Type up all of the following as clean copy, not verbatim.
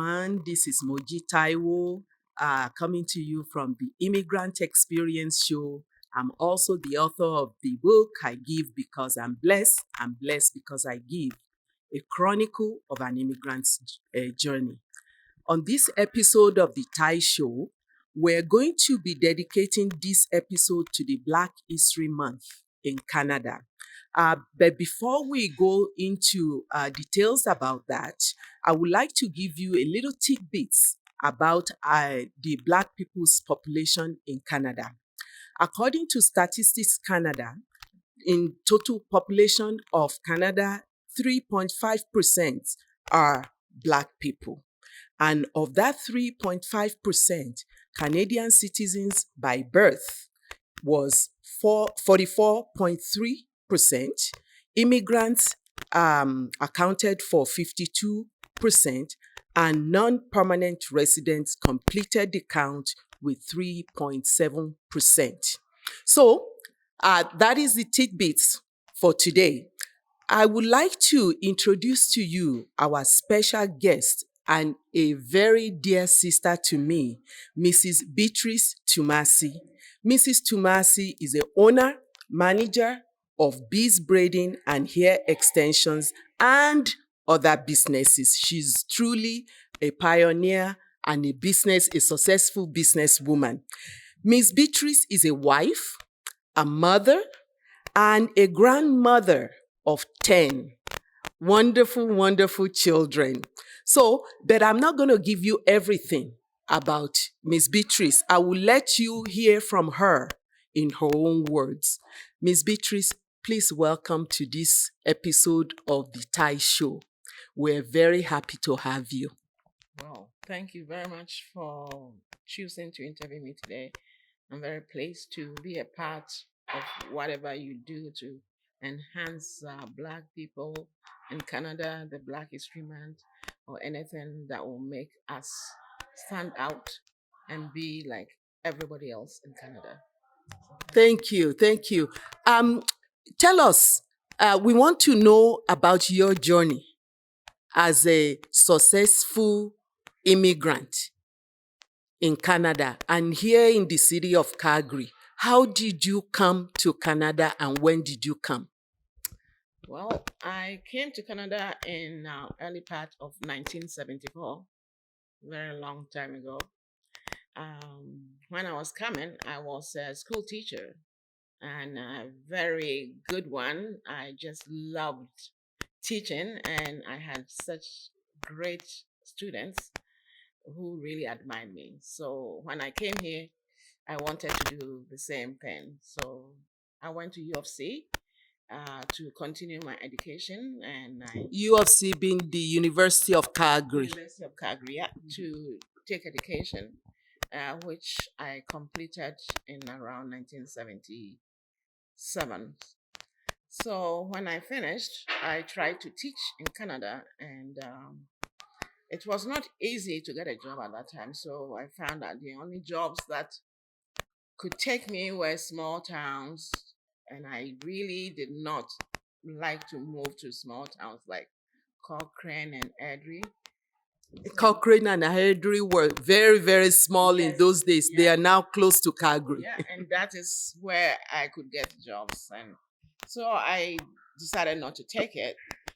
everyone. This is Moji Taiwo coming to you from the Immigrant Experience Show. I'm also the author of the book, I Give Because I'm Blessed Because I Give, a chronicle of an immigrant's journey. On this episode of the Tai Show, we're going to be dedicating this episode to the Black History Month in Canada. But before we go into details about that, I would like to give you a little tidbits about the Black people's population in Canada. According to Statistics Canada, in total population of Canada, 3.5% are Black people. And of that 3.5%, Canadian citizens by birth was 44.3%. Immigrants accounted for 52%, and non-permanent residents completed the count with 3.7%. So that is the tidbits for today. I would like to introduce to you our special guest and a very dear sister to me, Mrs. Beatrice Twumasi. Mrs. Twumasi is the owner, manager of Bees Braiding and Hair Extensions and other businesses. She's truly a pioneer and a successful businesswoman. Miss Beatrice is a wife, a mother, and a grandmother of 10 wonderful, wonderful children. So, but I'm not going to give you everything about Miss Beatrice. I will let you hear from her in her own words. Miss Beatrice, please welcome to this episode of the Tai Show. We're very happy to have you. Well, thank you very much for choosing to interview me today. I'm very pleased to be a part of whatever you do to enhance Black people in Canada, the Black History Month, or anything that will make us stand out and be like everybody else in Canada. Thank you. Tell us, we want to know about your journey as a successful immigrant in Canada and here in the city of Calgary. How did you come to Canada and when did you come? Well, I came to Canada in early part of 1974, very long time ago. When I was coming, I was a school teacher and a very good one. I just loved teaching and I had such great students who really admired me. So when I came here, I wanted to do the same thing. So I went to U of C to continue my education, and U of C being the University of Calgary. Yeah, to take education, which I completed in around 1977. So when I finished, I tried to teach in Canada, and it was not easy to get a job at that time. So I found that the only jobs that could take me were small towns, and I really did not like to move to small towns like Cochrane and Airdrie. Cochrane and Airdrie were very, very small in those days. They are now close to Calgary. Yeah, and that is where I could get jobs. And so I decided not to take it.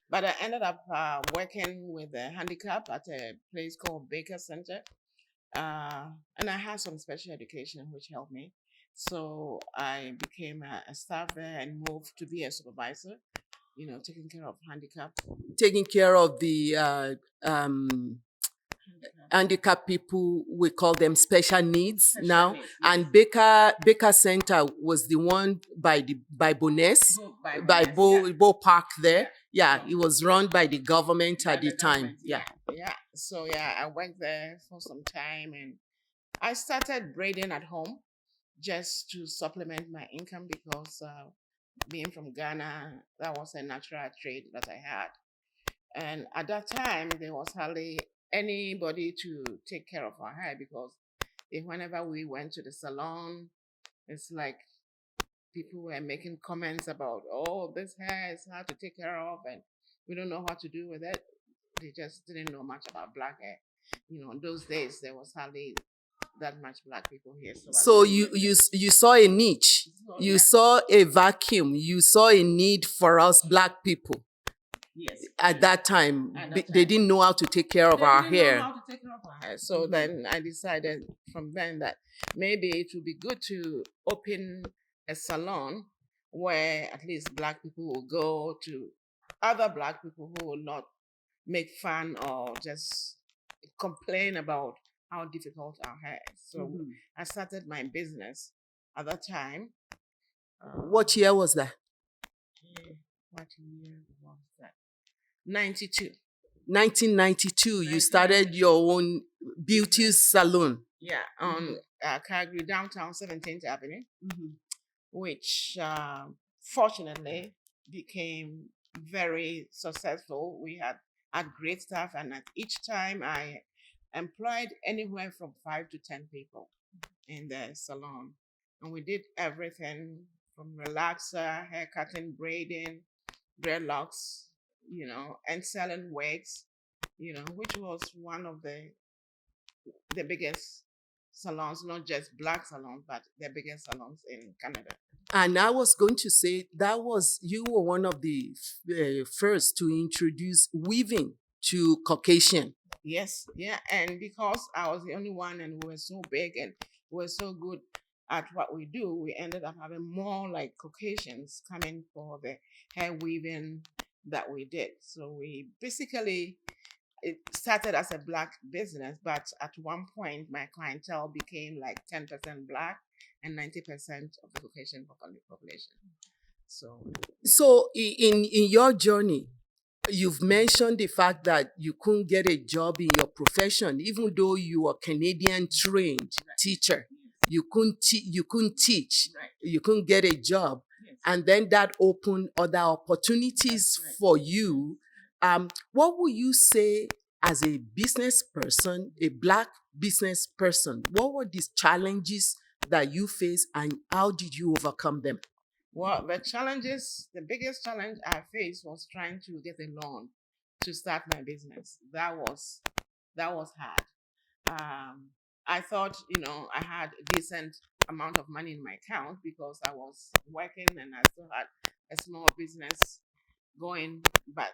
But I ended up working with a handicap at a place called Baker Center. And I had some special education which helped me. So I became a staff there and moved to be a supervisor, taking care of handicap. Taking care of the handicapped people, we call them special needs now. Needs, yes. And Baker Center was the one by Bonnes, by Bo Park there. Yeah, it was run by the government at the time. Yeah. So I went there for some time and I started braiding at home just to supplement my income because being from Ghana, that was a natural trade that I had. And at that time, there was hardly anybody to take care of our hair because whenever we went to the salon, it's like people were making comments about, oh, this hair is hard to take care of and we don't know what to do with it. They just didn't know much about Black hair. those days there was hardly that much black people here. So you saw a niche, you saw a vacuum, you saw a need for us black people. Yes. At that time, they time. didn't know how to take care of our They didn't hair. know how to take care of our hair. So then I decided from then that maybe it would be good to open a salon where at least black people will go to other black people who will not make fun or just complain about how difficult our hair is. So I started my business at that time. What year was that? What year was that? 92. 1992, you started your own beauty salon. Yeah, on Calgary, downtown 17th Avenue, which fortunately became very successful. We had great staff, and at each time I employed anywhere from 5 to 10 people in the salon. And we did everything from relaxer, hair cutting, braiding, dreadlocks, and selling wigs, which was one of the biggest salons, not just black salons, but the biggest salons in Canada. And I was going to say you were one of the first to introduce weaving to Caucasian. Yes, yeah, and because I was the only one and we were so big and we were so good at what we do, we ended up having more like Caucasians coming for the hair weaving that we did. So we basically, it started as a black business, but at one point my clientele became like 10% black and 90% of the Caucasian population. So in your journey, you've mentioned the fact that you couldn't get a job in your profession, even though you were Canadian trained teacher. You couldn't teach. Right. You couldn't get a job. Yes. And then that opened other opportunities for you. What would you say as a business person, a black business person? What were these challenges that you faced and how did you overcome them? Well, the biggest challenge I faced was trying to get a loan to start my business. That was hard. I thought, I had a decent amount of money in my account because I was working and I still had a small business going. But,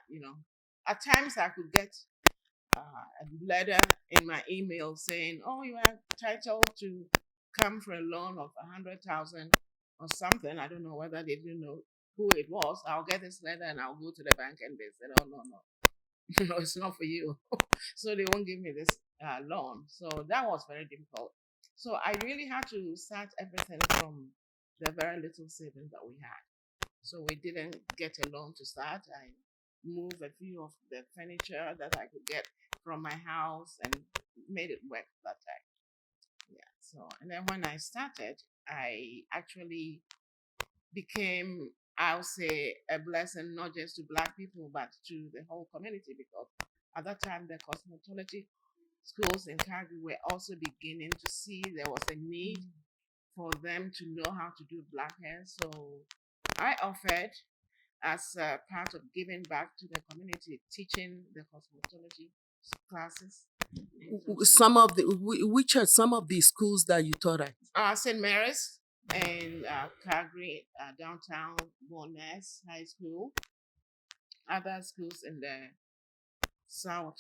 at times I could get a letter in my email saying, "Oh, you are entitled to come for a loan of 100,000 or something." I don't know whether they didn't know who it was. I'll get this letter and I'll go to the bank and they said, "Oh, no, no, it's not for you." So they won't give me this loan. So that was very difficult. So I really had to start everything from the very little savings that we had. So we didn't get a loan to start. I moved a few of the furniture that I could get from my house and made it work that time. Yeah. So, and then when I started, I actually became, I'll say, a blessing not just to black people but to the whole community, because at that time the cosmetology schools in Calgary were also beginning to see there was a need for them to know how to do black hair. So I offered, as a part of giving back to the community, teaching the cosmetology classes. Which are some of the schools that you taught at? St. Mary's and Calgary, downtown Bonnes High School. Other schools in the south,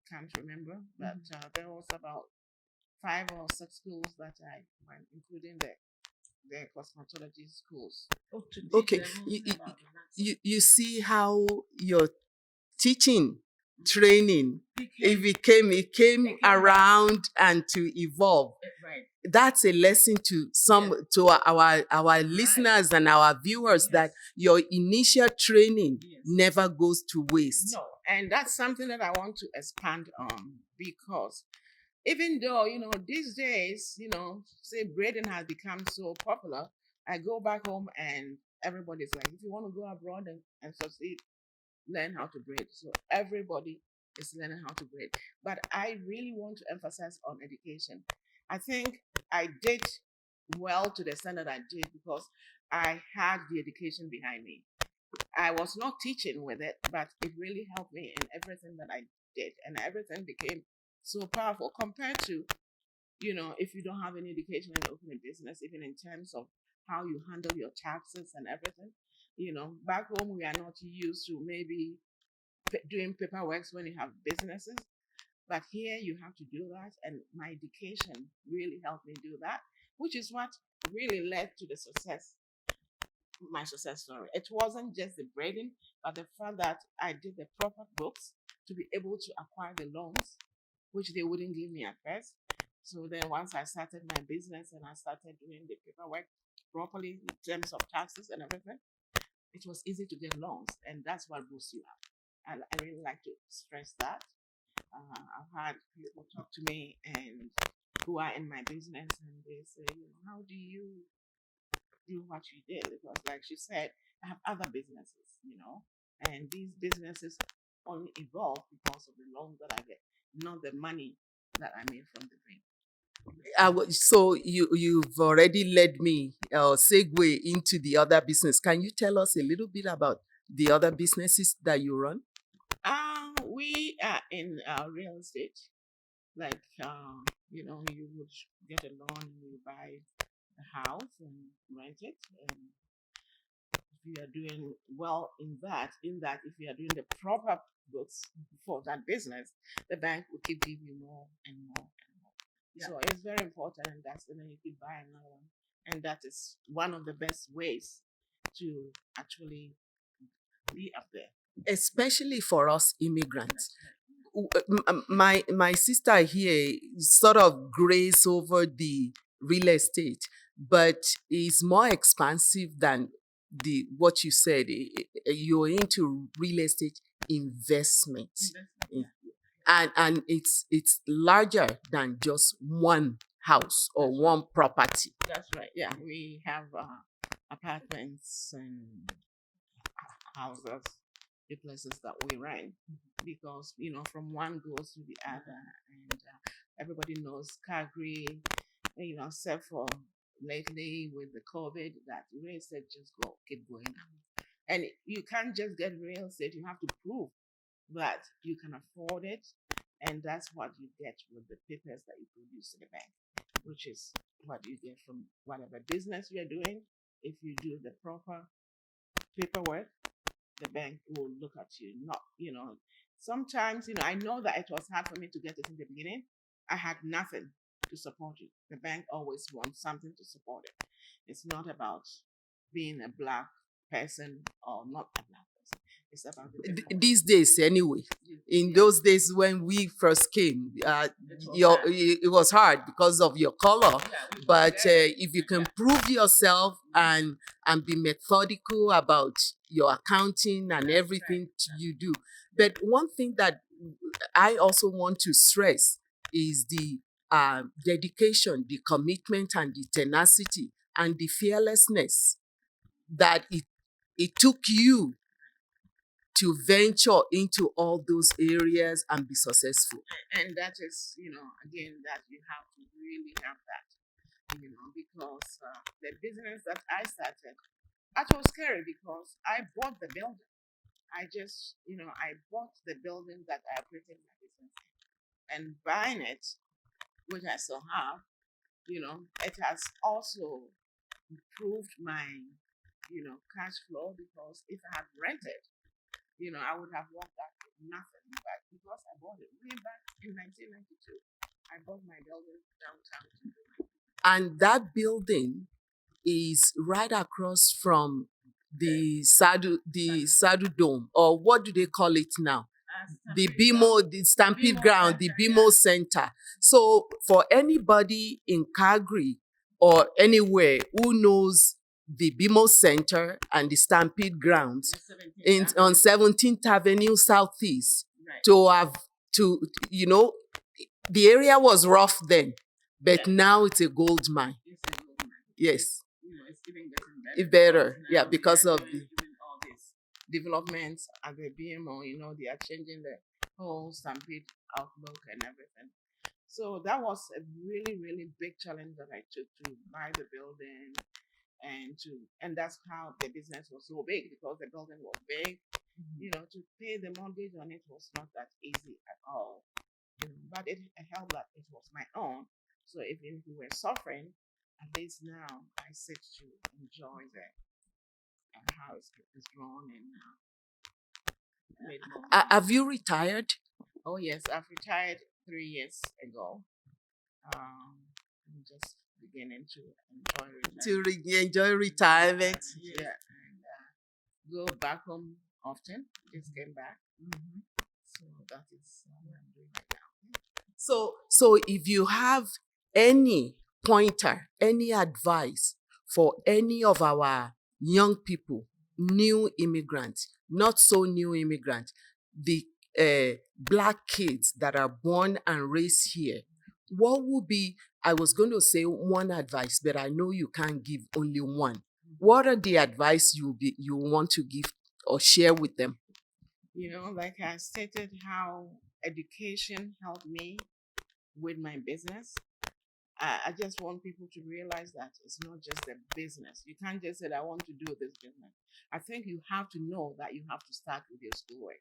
can't remember, but there was about 5 or 6 schools that I went, including the cosmetology schools. Okay, you see how your teaching training it came around and to evolve. Right. That's a lesson to to our listeners and our viewers, that your initial training never goes to waste. No, and that's something that I want to expand on, because even though, these days, say braiding has become so popular, I go back home and everybody's like, if you want to go abroad and succeed, learn how to braid. So everybody is learning how to braid. But I really want to emphasize on education. I think I did well to the extent that I did because I had the education behind me. I was not teaching with it, but it really helped me in everything that I did, and everything became so powerful compared to, if you don't have any education and open a business, even in terms of how you handle your taxes and everything. Back home we are not used to maybe doing paperwork when you have businesses, but here you have to do that. And my education really helped me do that, which is what really led to my success story. It wasn't just the braiding, but the fact that I did the proper books to be able to acquire the loans, which they wouldn't give me at first. So then once I started my business and I started doing the paperwork properly in terms of taxes and everything, it was easy to get loans, and that's what boosts you up. And I really like to stress that. I've had people talk to me and who are in my business, and they say, how do you do what you did? Because, like she said, I have other businesses, and these businesses only evolve because of the loans that I get, not the money that I made from the brain. So you've already led me segue into the other business. Can you tell us a little bit about the other businesses that you run? We are in real estate. Like, you would get a loan and you buy a house and rent it. And if you are doing well in that, if you are doing the proper books for that business, the bank will keep giving you more and more and more. Yeah. So it's very important, and then you keep buying another one. And that is one of the best ways to actually be up there. Especially for us immigrants. My sister here sort of graze over the real estate, but it's more expansive than what you said. You're into real estate investment. And it's larger than just one house or one property. That's right. Yeah, we have apartments and houses, the places that we rent, because from one goes to the other, and everybody knows Calgary, except for lately with the COVID, that real estate just keep going up, and you can't just get real estate. You have to prove that you can afford it, and that's what you get with the papers that you produce to the bank, which is what you get from whatever business you're doing. If you do the proper paperwork, the bank will look at you. Not, sometimes, I know that it was hard for me to get it in the beginning. I had nothing to support it. The bank always wants something to support it. It's not about being a black person or not a black person. It's about these days anyway. In those days when we first came, it was hard because of your color. But if you can prove yourself and be methodical about your accounting and everything you do. But one thing that I also want to stress is the dedication, the commitment, and the tenacity and the fearlessness that it took you to venture into all those areas and be successful. And that is, again, that you have to really have that, because the business that I started, that was scary because I bought the building. I bought the building that I operated my business in. And buying it, which I still have, it has also improved my, cash flow, because if I had rented, I would have walked out with nothing. But because I bought it way back in 1992, I bought my building downtown. And that building is right across from the Sadu Dome, or what do they call it now? The Stampede Ground, the BMO Center. So for anybody in Calgary or anywhere who knows the BMO Center and the Stampede Grounds on 17th Avenue Southeast, the area was rough then, but now it's a gold mine. Yes. It's even getting better. Yeah, because of the all these developments at the BMO, they are changing the whole Stampede outlook and everything. So that was a really, really big challenge that I took to buy the building, and that's how the business was so big, because the building was big. To pay the mortgage on it was not that easy at all. But it helped that it was my own. So even if we were suffering, at least now I sit to enjoy the how it's grown and made more. Have you retired? Oh yes, I've retired 3 years ago. I'm just beginning to enjoy retirement. Enjoy retirement. Yeah, and go back home often. Just came back. So that is what I'm doing right now. So if you have any pointer, any advice for any of our young people, new immigrants, not so new immigrants, the Black kids that are born and raised here, what would be, I was going to say one advice, but I know you can't give only one. What are the advice you want to give or share with them? Like I stated, how education helped me with my business. I just want people to realize that it's not just a business. You can't just say, I want to do this business. I think you have to know that you have to start with your schoolwork.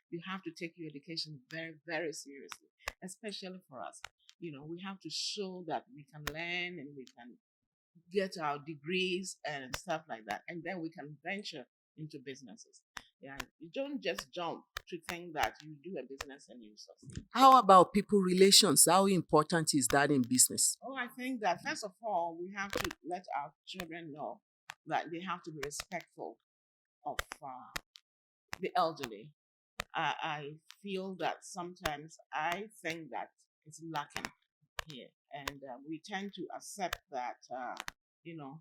You have to take your education very, very seriously, especially for us. We have to show that we can learn and we can get our degrees and stuff like that. And then we can venture into businesses. Yeah, you don't just jump to think that you do a business and you succeed. How about people relations? How important is that in business? Oh, I think that first of all, we have to let our children know that they have to be respectful of the elderly. I feel that sometimes I think that it's lacking here, and we tend to accept that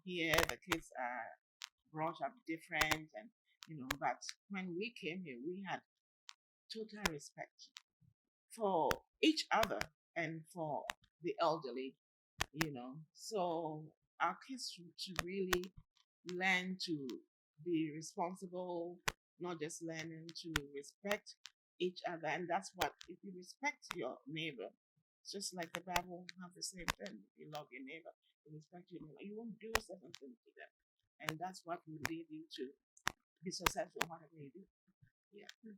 here the kids are brought up different, and but when we came here, we had total respect for each other and for the elderly. So our kids should really learn to be responsible, not just learning to respect each other. And that's what, if you respect your neighbor, it's just like the Bible have the same thing. If you love your neighbor, you respect your neighbor, you won't do certain things to them. And that's what will lead you to be successful in whatever you do. Yeah.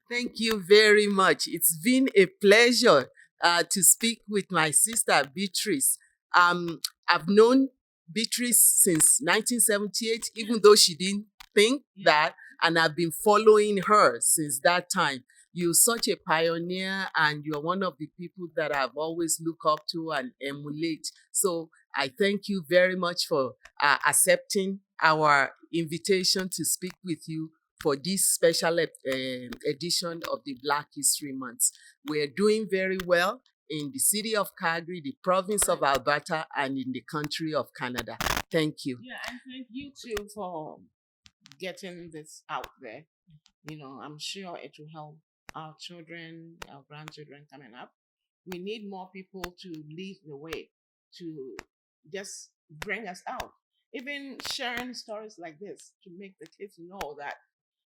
Thank you very much. It's been a pleasure to speak with my sister, Beatrice. I've known Beatrice since 1978, even though she didn't think that, and I've been following her since that time. You're such a pioneer, and you're one of the people that I've always looked up to and emulate. So I thank you very much for accepting our invitation to speak with you for this special edition of the Black History Month. We're doing very well in the city of Calgary, the province of Alberta, and in the country of Canada. Thank you. Yeah, and thank you too for getting this out there. I'm sure it will help our children, our grandchildren coming up. We need more people to lead the way, to just bring us out. Even sharing stories like this to make the kids know that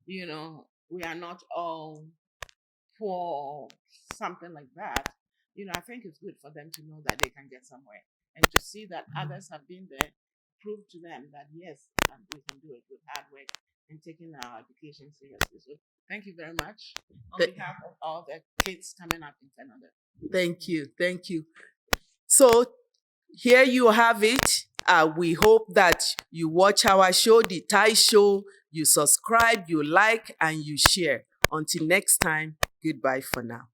we are not all poor, something like that. I think it's good for them to know that they can get somewhere and to see that others have been there, prove to them that yes, we can do it with hard work and taking our education seriously. So thank you very much on behalf of all the kids coming up in Canada. Thank you. Thank you. So here you have it. We hope that you watch our show, The Tai Show, you subscribe, you like, and you share. Until next time, goodbye for now.